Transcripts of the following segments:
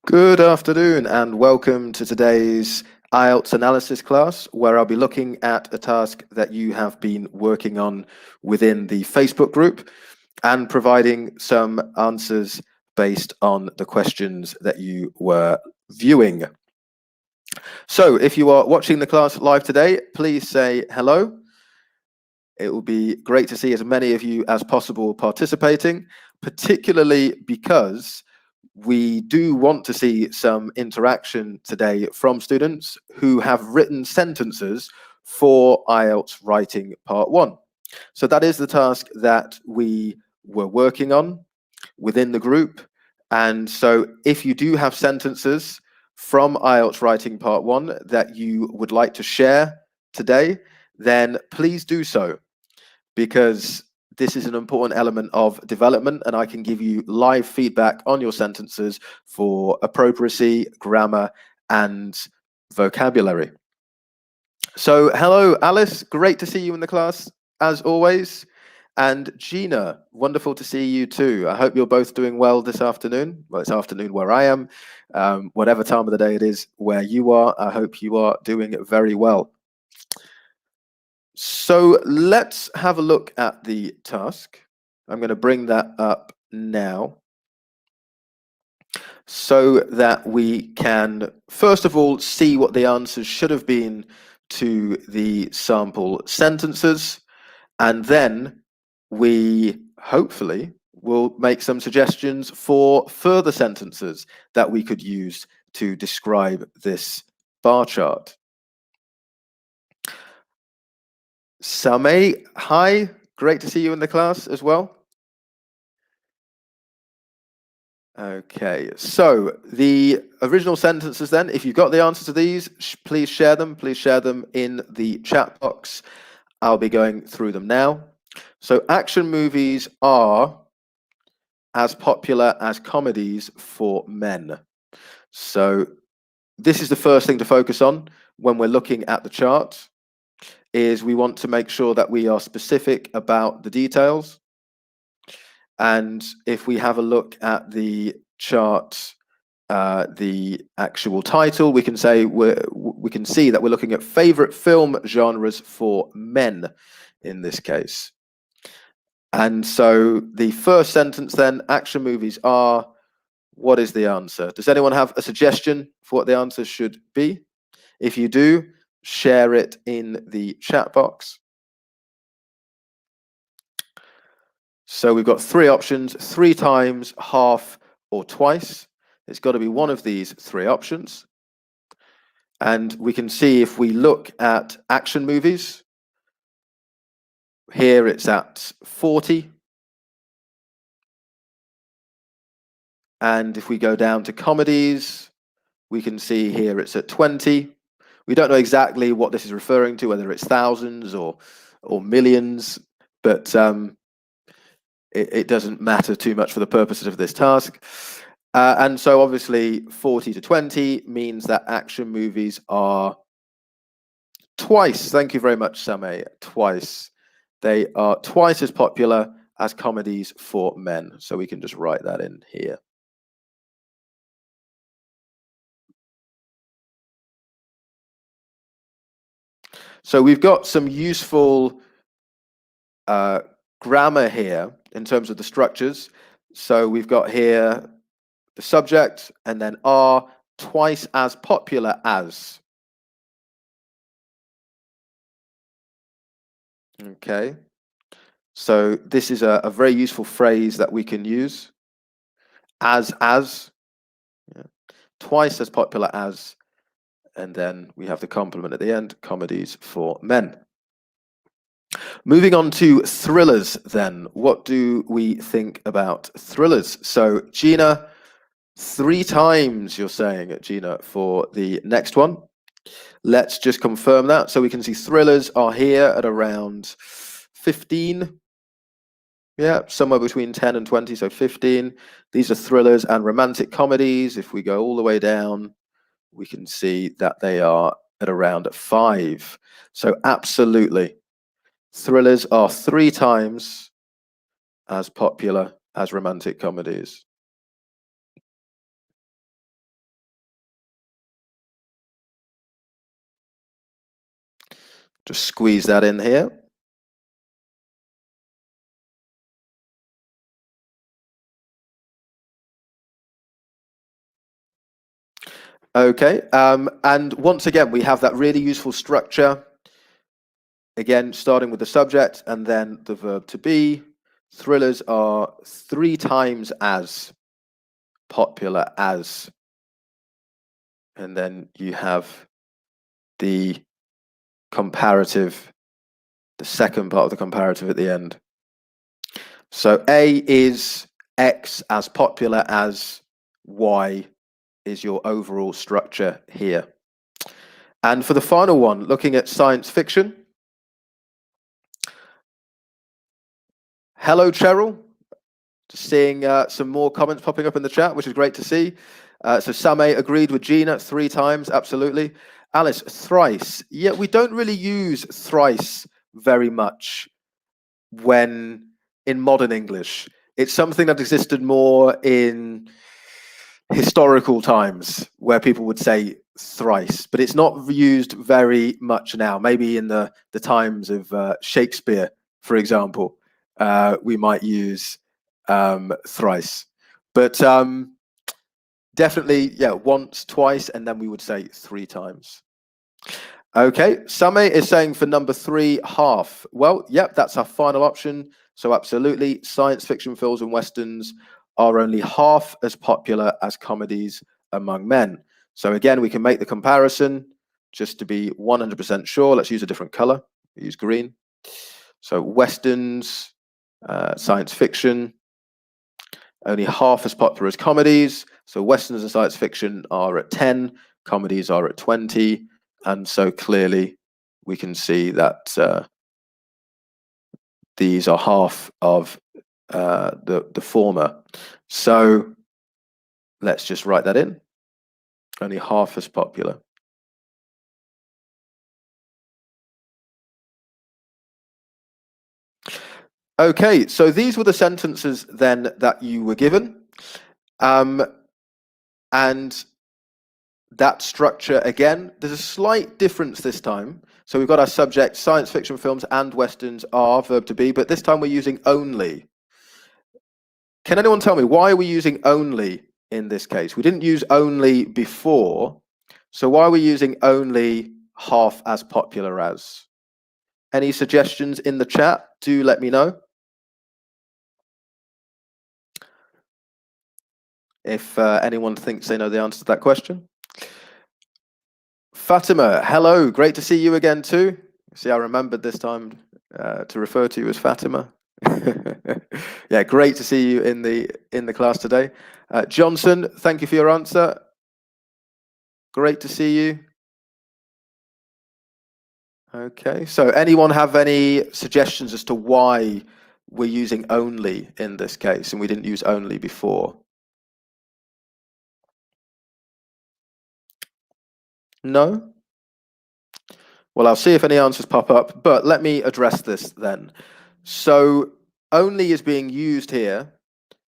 Good afternoon and welcome to today's IELTS analysis class, where I'll be looking at a task that you have been working on within the Facebook group and providing some answers based on the questions that you were viewing. So if you are watching the class live today, please say hello. It will be great to see as many of you as possible participating, particularly because we do want to see some interaction today from students who have written sentences for IELTS Writing Part 1. So that is the task that we were working on within the group. And so if you do have sentences from IELTS Writing Part 1 that you would like to share today, then please do so, because this is an important element of development, and I can give you live feedback on your sentences for appropriacy, grammar, and vocabulary. So hello, Alice. Great to see you in the class, as always. And Gina, wonderful to see you too. I hope you're both doing well this afternoon. Well, it's afternoon where I am. Whatever time of the day it is where you are, I hope you are doing very well. So let's have a look at the task. I'm going to bring that up now so that we can, first of all, see what the answers should have been to the sample sentences, and then we hopefully will make some suggestions for further sentences that we could use to describe this bar chart. Same, hi, great to see you in the class as well. Okay, so the original sentences then, if you've got the answer to these, please share them. Please share them in the chat box. I'll be going through them now. So action movies are as popular as comedies for men. So this is the first thing to focus on when we're looking at the chart, is we want to make sure that we are specific about the details. And if we have a look at the chart, the actual title, we can say we can see that we're looking at favorite film genres for men in this case. And so the first sentence then, action movies are, what is the answer? Does anyone have a suggestion for what the answer should be? If you do, share it in the chat box. So we've got three options: 3 times, half, or twice. It's got to be one of these 3 options. And we can see if we look at action movies, here it's at 40. And if we go down to comedies, we can see here it's at 20. We don't know exactly what this is referring to, whether it's thousands or millions, but it doesn't matter too much for the purposes of this task. And so obviously 40 to 20 means that action movies are twice. Thank you very much, Same. Twice. They are twice as popular as comedies for men. So we can just write that in here. So we've got some useful grammar here in terms of the structures. So we've got here the subject and then are twice as popular as. Okay. So this is a very useful phrase that we can use. As. Yeah. Twice as popular as. And then we have the complement at the end, comedies for men. Moving on to thrillers then. What do we think about thrillers? So Gina, 3 times you're saying, Gina, for the next one. Let's just confirm that. So we can see thrillers are here at around 15. Yeah, somewhere between 10 and 20, so 15. These are thrillers and romantic comedies. If we go all the way down, we can see that they are at around 5. So absolutely, thrillers are 3 times as popular as romantic comedies. Just squeeze that in here. Okay, and once again, we have that really useful structure. Again, starting with the subject and then the verb to be. Thrillers are 3 times as popular as. And then you have the comparative, the second part of the comparative at the end. So A is X as popular as Y is your overall structure here. And for the final one, looking at science fiction. Hello, Cheryl. Just seeing some more comments popping up in the chat, which is great to see. So Same agreed with Gina 3 times, absolutely. Alice, thrice. Yeah, we don't really use thrice very much when in modern English. It's something that existed more in historical times where people would say thrice, but it's not used very much now. Maybe in the times of Shakespeare, for example, we might use thrice, but definitely, yeah, once, twice, and then we would say 3 times. Okay, Same is saying for number 3, half. Well, yep, that's our final option. So absolutely, science fiction films and westerns are only half as popular as comedies among men. So again, we can make the comparison just to be 100% sure. Let's use a different color. Use green. So westerns, science fiction, only half as popular as comedies. So westerns and science fiction are at 10, comedies are at 20. And so clearly we can see that these are half of the former. So let's just write that in. Only half as popular. Okay, so these were the sentences then that you were given. And that structure, again, there's a slight difference this time. So we've got our subject, science fiction films and westerns are verb to be, but this time we're using only. Can anyone tell me why are we using only in this case? We didn't use only before, so why are we using only half as popular as? Any suggestions in the chat? Do let me know. If anyone thinks they know the answer to that question. Fatima, hello, great to see you again too. See, I remembered this time to refer to you as Fatima. Yeah, great to see you in the class today. Johnson, thank you for your answer. Great to see you. Okay, so anyone have any suggestions as to why we're using only in this case and we didn't use only before? No? Well, I'll see if any answers pop up, but let me address this then. So only is being used here,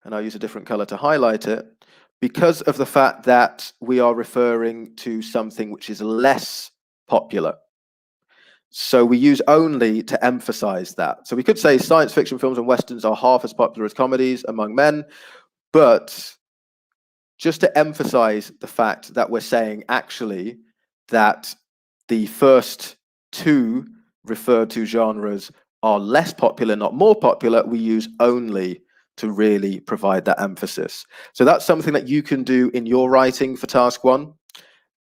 and I'll use a different color to highlight it, because of the fact that we are referring to something which is less popular. So we use only to emphasize that. So we could say science fiction films and westerns are half as popular as comedies among men, but just to emphasize the fact that we're saying actually that the first 2 referred to genres are less popular, not more popular, we use only to really provide that emphasis. So that's something that you can do in your writing for task 1.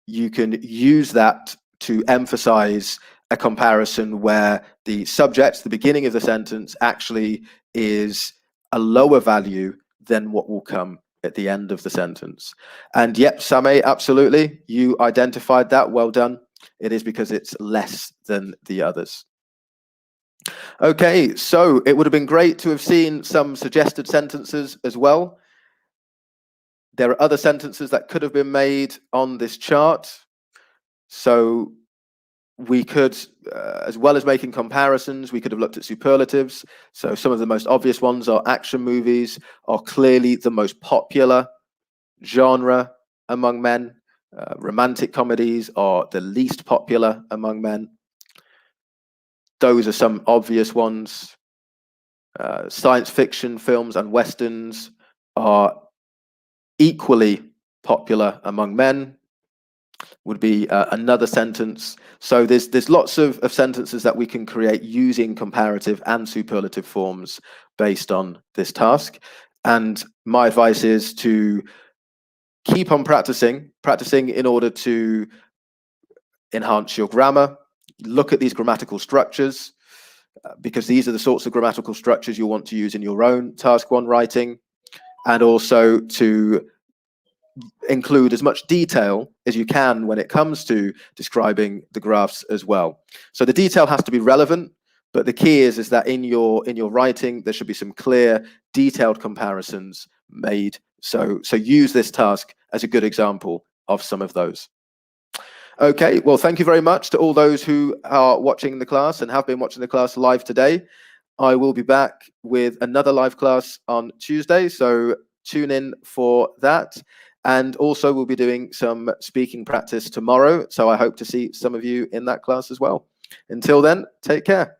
You can use that to emphasize a comparison where the subject, the beginning of the sentence, actually is a lower value than what will come at the end of the sentence. And yep, Same, absolutely, you identified that, well done. It is because it's less than the others. Okay, so it would have been great to have seen some suggested sentences as well. There are other sentences that could have been made on this chart. So we could, as well as making comparisons, we could have looked at superlatives. So some of the most obvious ones are action movies are clearly the most popular genre among men. Romantic comedies are the least popular among men. Those are some obvious ones. Science fiction films and westerns are equally popular among men, would be another sentence. So there's lots of sentences that we can create using comparative and superlative forms based on this task. And my advice is to keep on practicing in order to enhance your grammar. Look at these grammatical structures, because these are the sorts of grammatical structures you'll want to use in your own task 1 writing, and also to include as much detail as you can when it comes to describing the graphs as well. So the detail has to be relevant, but the key is that in your writing there should be some clear, detailed comparisons made. So use this task as a good example of some of those. Okay, well, thank you very much to all those who are watching the class and have been watching the class live today. I will be back with another live class on Tuesday, so tune in for that. And also we'll be doing some speaking practice tomorrow, so I hope to see some of you in that class as well. Until then, take care.